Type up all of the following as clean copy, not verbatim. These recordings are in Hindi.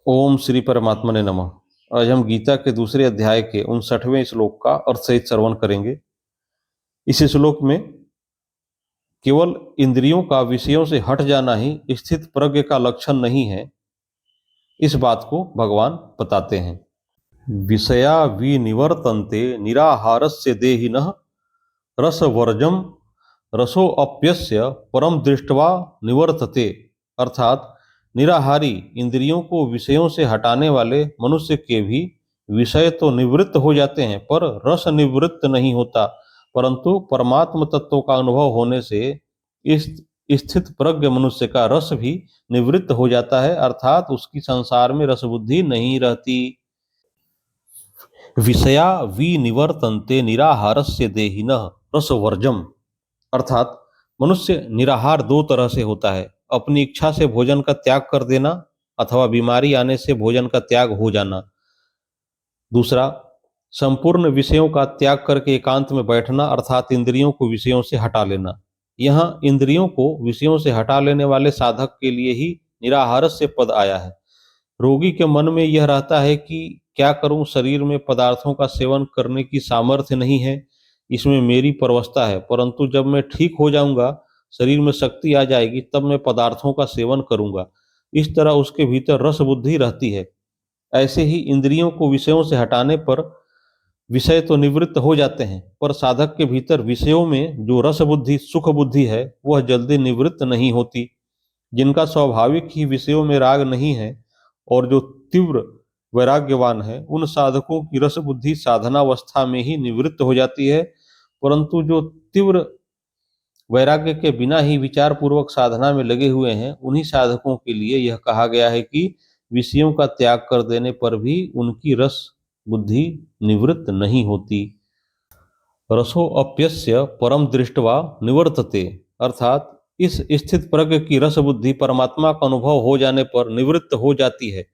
ओम श्री परमात्मने नमः। आज हम गीता के दूसरे अध्याय के 59वें श्लोक का अर्थ सहित श्रवण करेंगे। इस श्लोक में केवल इंद्रियों का विषयों से हट जाना ही स्थित प्रज्ञ का लक्षण नहीं है, इस बात को भगवान बताते हैं। विषया विनिवर्तन्ते निराहारस्य देहिनः रसवर्जम रसोऽप्यस्य परम दृष्ट्वा निवर्तते। अर्थात निराहारी इंद्रियों को विषयों से हटाने वाले मनुष्य के भी विषय तो निवृत्त हो जाते हैं, पर रस निवृत्त नहीं होता। परंतु परमात्म तत्व का अनुभव होने से इस स्थित प्रज्ञ मनुष्य का रस भी निवृत्त हो जाता है, अर्थात उसकी संसार में रस बुद्धि नहीं रहती। विषया विनिवर्तन्ते निराहारस्य देहिनः रसवर्जम। अर्थात मनुष्य निराहार दो तरह से होता है, अपनी इच्छा से भोजन का त्याग कर देना अथवा बीमारी आने से भोजन का त्याग हो जाना। दूसरा, संपूर्ण विषयों का त्याग करके एकांत में बैठना, अर्थात इंद्रियों को विषयों से हटा लेना। यहाँ इंद्रियों को विषयों से हटा लेने वाले साधक के लिए ही निराहारस्य पद आया है। रोगी के मन में यह रहता है कि क्या करूं, शरीर में पदार्थों का सेवन करने की सामर्थ्य नहीं है, इसमें मेरी परवस्था है, परंतु जब मैं ठीक हो जाऊंगा, शरीर में शक्ति आ जाएगी, तब मैं पदार्थों का सेवन करूंगा। इस तरह उसके भीतर रस बुद्धि रहती है। ऐसे ही इंद्रियों को विषयों से हटाने पर विषय तो निवृत्त हो जाते हैं, पर साधक के भीतर विषयों में जो रस बुद्धि सुख बुद्धि है वह जल्दी निवृत्त नहीं होती। जिनका स्वाभाविक ही विषयों में राग नहीं है और जो तीव्र वैराग्यवान है, उन साधकों की रस बुद्धि साधनावस्था में ही निवृत्त हो जाती है। परंतु जो तीव्र वैराग्य के बिना ही विचार पूर्वक साधना में लगे हुए हैं, उन्हीं साधकों के लिए यह कहा गया है कि विषयों का त्याग कर देने पर भी उनकी रस बुद्धि निवृत्त नहीं होती। रसो अप्यस्य परम दृष्टवा निवर्तते। अर्थात इस स्थित प्रज्ञ की रस बुद्धि परमात्मा का अनुभव हो जाने पर निवृत्त हो जाती है।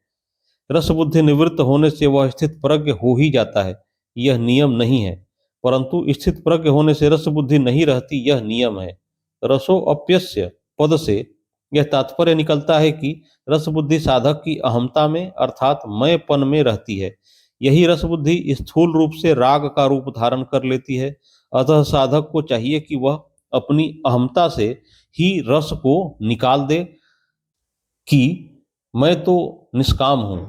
रस बुद्धि निवृत्त होने से वह स्थित प्रज्ञ हो ही जाता है, यह नियम नहीं है। परंतु स्थित प्रज्ञ होने से रस बुद्धि नहीं रहती, यह नियम है। रसो अप्यस्य पद से यह तात्पर्य निकलता है कि रस बुद्धि साधक की अहमता में अर्थात मैंपन में रहती है। यही रस बुद्धि स्थूल रूप से राग का रूप धारण कर लेती है। अतः साधक को चाहिए कि वह अपनी अहमता से ही रस को निकाल दे कि मैं तो निष्काम हूँ,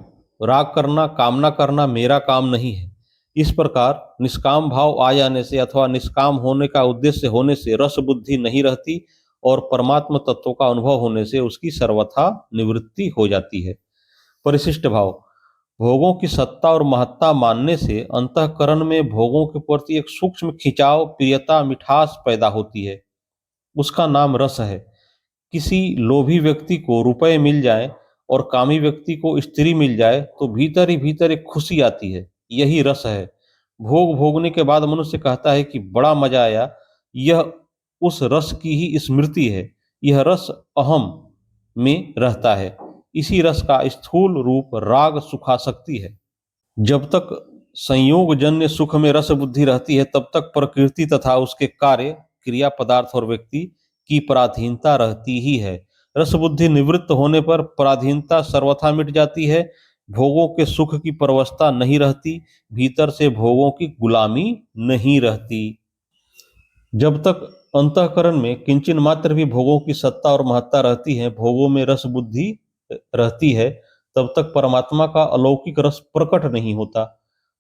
राग करना कामना करना मेरा काम नहीं है। इस प्रकार निष्काम भाव आ जाने से अथवा निष्काम होने का उद्देश्य होने से रस बुद्धि नहीं रहती और परमात्म तत्व का अनुभव होने से उसकी सर्वथा निवृत्ति हो जाती है। परिशिष्ट भाव, भोगों की सत्ता और महत्ता मानने से अंतःकरण में भोगों के प्रति एक सूक्ष्म खिंचाव, प्रियता, मिठास पैदा होती है। उसका नाम रस है। किसी लोभी व्यक्ति को रुपए मिल जाए और कामी व्यक्ति को स्त्री मिल जाए तो भीतर ही भीतर एक खुशी आती है, यही रस है। भोग भोगने के बाद मनुष्य कहता है कि बड़ा मजा आया, यह उस रस की ही स्मृति है। यह रस अहम में रहता है। इसी रस का स्थूल रूप राग सुखासक्ति है। जब तक संयोग जन्य सुख में रस बुद्धि रहती है, तब तक प्रकृति तथा उसके कार्य, क्रिया, पदार्थ और व्यक्ति की पराधीनता रहती ही है। रस बुद्धि निवृत्त होने पर पराधीनता सर्वथा मिट जाती है। भोगों के सुख की परवस्था नहीं रहती, भीतर से भोगों की गुलामी नहीं रहती। जब तक अंतःकरण में किंचन मात्र भी भोगों की सत्ता और महत्ता रहती है, भोगों में रस बुद्धि रहती है, तब तक परमात्मा का अलौकिक रस प्रकट नहीं होता।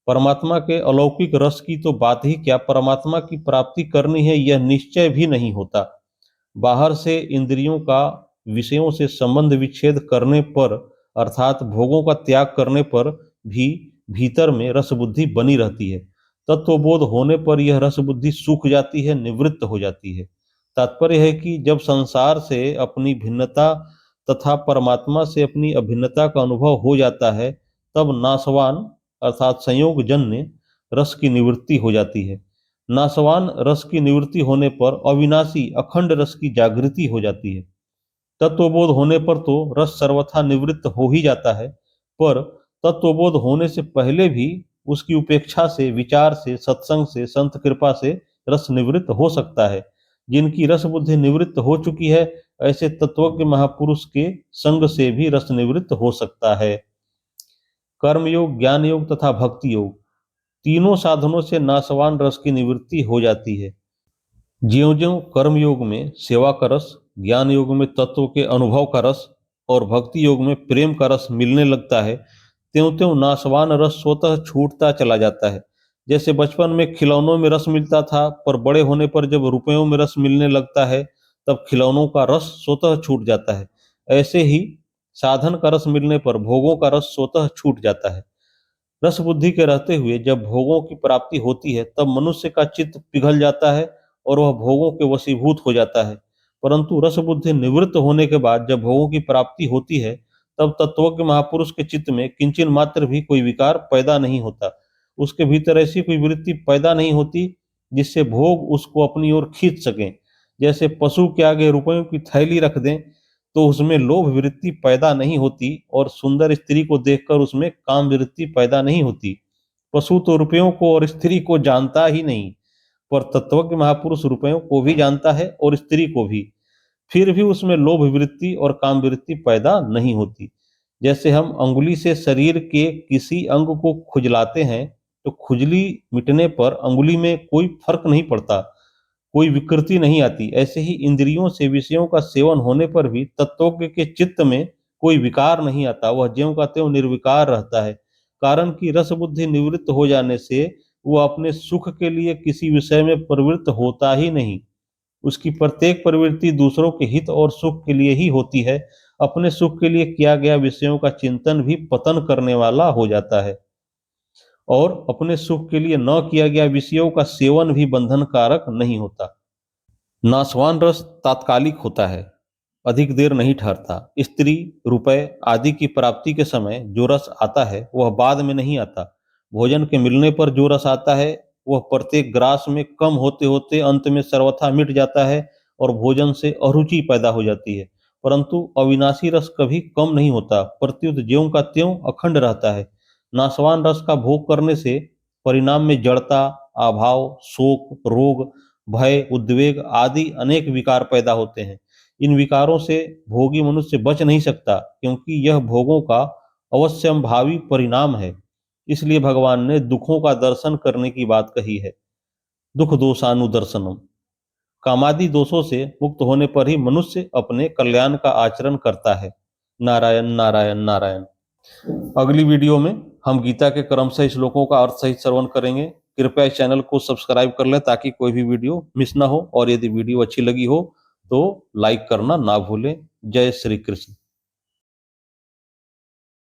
परमात्मा के अलौकिक रस की तो बात ही क्या, परमात्मा की प्राप्ति करनी है यह निश्चय भी नहीं होता। बाहर से इंद्रियों का विषयों से संबंध विच्छेद करने पर अर्थात भोगों का त्याग करने पर भी भीतर में रस बुद्धि बनी रहती है। तत्वबोध होने पर यह रस बुद्धि सूख जाती है, निवृत्त हो जाती है। तात्पर्य है कि जब संसार से अपनी भिन्नता तथा परमात्मा से अपनी अभिन्नता का अनुभव हो जाता है, तब नाशवान अर्थात संयोग जन्य रस की निवृत्ति हो जाती है। नाशवान रस की निवृत्ति होने पर अविनाशी अखंड रस की जागृति हो जाती है। तत्वबोध होने पर तो रस सर्वथा निवृत्त हो ही जाता है, पर तत्वबोध होने से पहले भी उसकी उपेक्षा से, विचार से, सत्संग से, संत कृपा से रस निवृत्त हो सकता है। जिनकी रस बुद्धि निवृत्त हो चुकी है, ऐसे तत्वज्ञ महापुरुष के संग से भी रस निवृत्त हो सकता है। कर्मयोग, ज्ञान योग तथा भक्ति योग, तीनों साधनों से नाशवान रस की निवृत्ति हो जाती है। ज्यों-ज्यों कर्म योग में सेवा का रस, ज्ञान योग में तत्व के अनुभव का रस और भक्ति योग में प्रेम का रस मिलने लगता है, त्यों-त्यों नाशवान रस स्वतः छूटता चला जाता है। जैसे बचपन में खिलौनों में रस मिलता था, पर बड़े होने पर जब रुपयों में रस मिलने लगता है, तब खिलौनों का रस स्वतः छूट जाता है। ऐसे ही साधन का रस मिलने पर भोगों का रस स्वतः छूट जाता है। रस बुद्धि के रहते हुए जब भोगों की प्राप्ति होती है, तब मनुष्य का चित्त पिघल जाता है और वह भोगों के वशीभूत हो जाता है। परंतु रस बुद्धि निवृत्त होने के बाद जब भोगों की प्राप्ति होती है, तब तत्वज्ञ महापुरुष के चित्त में किंचन मात्र भी कोई विकार पैदा नहीं होता। उसके भीतर ऐसी कोई वृत्ति पैदा नहीं होती जिससे भोग उसको अपनी ओर खींच सकें। जैसे पशु के आगे रुपयों की थैली रख दें तो उसमें लोभ वृत्ति पैदा नहीं होती और सुंदर स्त्री को देखकर उसमें काम वृत्ति पैदा नहीं होती। पशु तो रुपयों को और स्त्री को जानता ही नहीं, पर तत्वज्ञ महापुरुष रुपयों को भी जानता है और स्त्री को भी। फिर भी उसमें लोभ वृत्ति और काम वृत्ति पैदा नहीं होती। जैसे हम अंगुली से शरीर के किसी अंग को खुजलाते हैं, तो खुजली मिटने पर अंगुली में कोई फर्क नहीं पड़ता, कोई विकृति नहीं आती। ऐसे ही इंद्रियों से विषयों का सेवन होने पर भी तत्वज्ञ के चित्त में कोई विकार नहीं आता, वह ज्यों का त्यों निर्विकार रहता है। कारण कि रस बुद्धि निवृत्त हो जाने से वह अपने सुख के लिए किसी विषय में प्रवृत्त होता ही नहीं। उसकी प्रत्येक प्रवृत्ति दूसरों के हित और सुख के लिए ही होती है। अपने सुख के लिए किया गया विषयों का चिंतन भी पतन करने वाला हो जाता है और अपने सुख के लिए न किया गया विषयों का सेवन भी बंधन कारक नहीं होता। नाशवान रस तात्कालिक होता है, अधिक देर नहीं ठहरता। स्त्री, रुपए आदि की प्राप्ति के समय जो रस आता है वह बाद में नहीं आता। भोजन के मिलने पर जो रस आता है वह प्रत्येक ग्रास में कम होते होते अंत में सर्वथा मिट जाता है और भोजन से अरुचि पैदा हो जाती है। परंतु अविनाशी रस कभी कम नहीं होता, प्रत्युत ज्यों का त्यों अखंड रहता है। नाशवान रस का भोग करने से परिणाम में जड़ता, अभाव, शोक, रोग, भय, उद्वेग आदि अनेक विकार पैदा होते हैं। इन विकारों से भोगी मनुष्य बच नहीं सकता, क्योंकि यह भोगों का अवश्यंभावी परिणाम है। इसलिए भगवान ने दुखों का दर्शन करने की बात कही है। दुख दोषानुदर्शनम। कामादि दोषों से मुक्त होने पर ही मनुष्य अपने कल्याण का आचरण करता है। नारायण नारायण नारायण। अगली वीडियो में हम गीता के क्रमशः श्लोकों का अर्थ सहित श्रवण करेंगे। कृपया इस चैनल को सब्सक्राइब कर लें ताकि कोई भी वीडियो मिस ना हो, और यदि वीडियो अच्छी लगी हो तो लाइक करना ना भूलें। जय श्री कृष्ण।